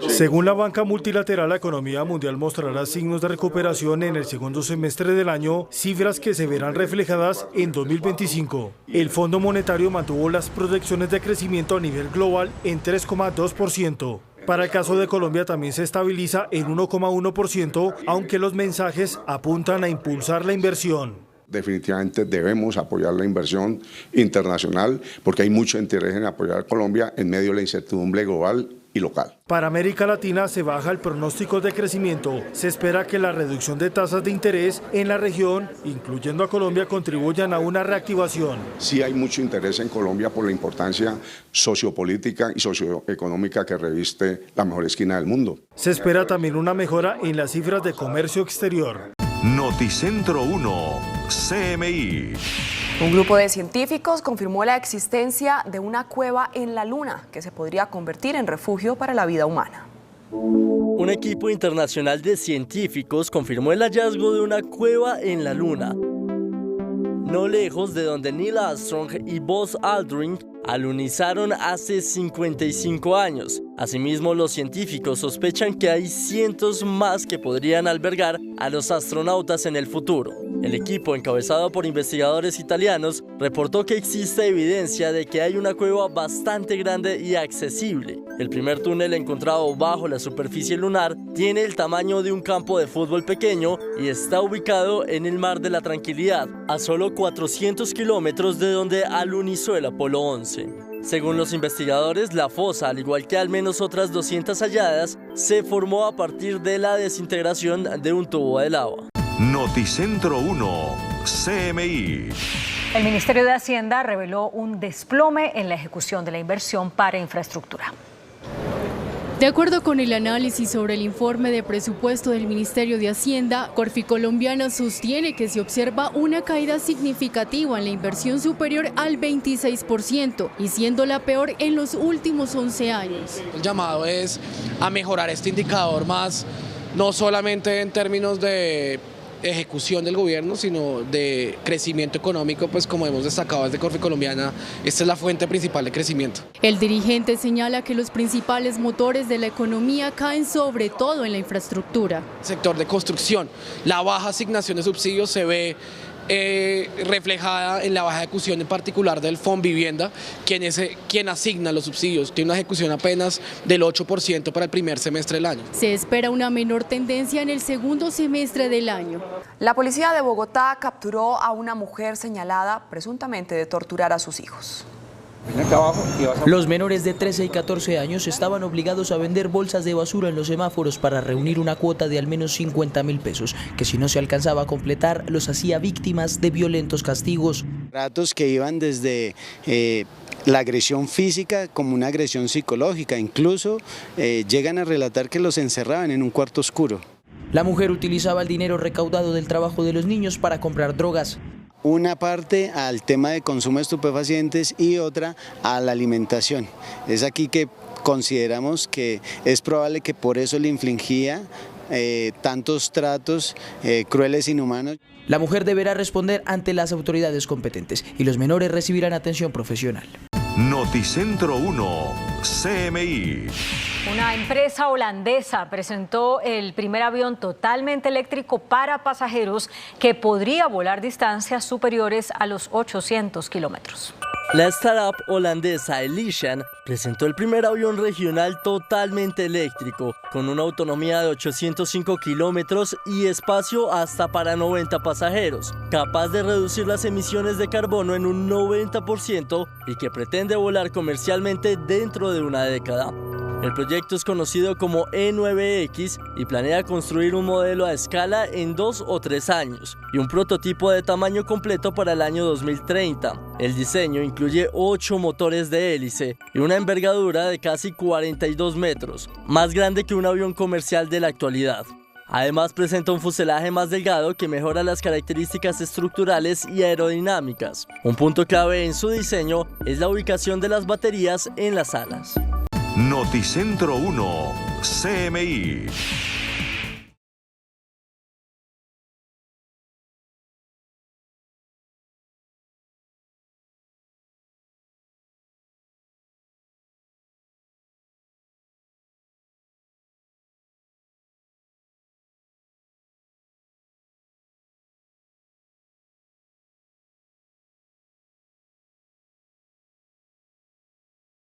Según la banca multilateral, la economía mundial mostrará signos de recuperación en el segundo semestre del año, cifras que se verán reflejadas en 2025. El Fondo Monetario mantuvo las proyecciones de crecimiento a nivel global en 3,2%. Para el caso de Colombia también se estabiliza en 1,1%, aunque los mensajes apuntan a impulsar la inversión. Definitivamente debemos apoyar la inversión internacional porque hay mucho interés en apoyar a Colombia en medio de la incertidumbre global y local. Para América Latina se baja el pronóstico de crecimiento. Se espera que la reducción de tasas de interés en la región, incluyendo a Colombia, contribuyan a una reactivación. Sí hay mucho interés en Colombia por la importancia sociopolítica y socioeconómica que reviste la mejor esquina del mundo. Se espera también una mejora en las cifras de comercio exterior. Noticentro 1, CMI. Un grupo de científicos confirmó la existencia de una cueva en la Luna que se podría convertir en refugio para la vida humana. Un equipo internacional de científicos confirmó el hallazgo de una cueva en la Luna, no lejos de donde Neil Armstrong y Buzz Aldrin alunizaron hace 55 años. Asimismo, los científicos sospechan que hay cientos más que podrían albergar a los astronautas en el futuro. El equipo, encabezado por investigadores italianos, reportó que existe evidencia de que hay una cueva bastante grande y accesible. El primer túnel encontrado bajo la superficie lunar tiene el tamaño de un campo de fútbol pequeño y está ubicado en el Mar de la Tranquilidad, a solo 400 kilómetros de donde alunizó el Apolo 11. Según los investigadores, la fosa, al igual que al menos otras 200 halladas, se formó a partir de la desintegración de un tubo de lava. Noticentro 1, CMI. El Ministerio de Hacienda reveló un desplome en la ejecución de la inversión para infraestructura. De acuerdo con el análisis sobre el informe de presupuesto del Ministerio de Hacienda, Corficolombiana sostiene que se observa una caída significativa en la inversión superior al 26% y siendo la peor en los últimos 11 años. El llamado es a mejorar este indicador más, no solamente en términos de ejecución del gobierno, sino de crecimiento económico, pues como hemos destacado desde Corficolombiana, esta es la fuente principal de crecimiento. El dirigente señala que los principales motores de la economía caen sobre todo en la infraestructura. Sector de construcción, la baja asignación de subsidios se ve reflejada en la baja ejecución en particular del Fonvivienda, quien asigna los subsidios. Tiene una ejecución apenas del 8% para el primer semestre del año. Se espera una menor tendencia en el segundo semestre del año. La policía de Bogotá capturó a una mujer señalada presuntamente de torturar a sus hijos. Los menores de 13 y 14 años estaban obligados a vender bolsas de basura en los semáforos para reunir una cuota de al menos 50.000 pesos, que si no se alcanzaba a completar, los hacía víctimas de violentos castigos. Tratos que iban desde la agresión física como una agresión psicológica, incluso llegan a relatar que los encerraban en un cuarto oscuro. La mujer utilizaba el dinero recaudado del trabajo de los niños para comprar drogas. Una parte al tema de consumo de estupefacientes y otra a la alimentación. Es aquí que consideramos que es probable que por eso le infligía tantos tratos crueles e inhumanos. La mujer deberá responder ante las autoridades competentes y los menores recibirán atención profesional. Noticentro 1, CMI. Una empresa holandesa presentó el primer avión totalmente eléctrico para pasajeros que podría volar distancias superiores a los 800 kilómetros. La startup holandesa Elysian presentó el primer avión regional totalmente eléctrico, con una autonomía de 805 kilómetros y espacio hasta para 90 pasajeros, capaz de reducir las emisiones de carbono en un 90% y que pretende volar comercialmente dentro de una década. El proyecto es conocido como E9X y planea construir un modelo a escala en 2 o 3 años y un prototipo de tamaño completo para el año 2030. El diseño incluye 8 motores de hélice y una envergadura de casi 42 metros, más grande que un avión comercial de la actualidad. Además presenta un fuselaje más delgado que mejora las características estructurales y aerodinámicas. Un punto clave en su diseño es la ubicación de las baterías en las alas. Noticentro 1, CMI.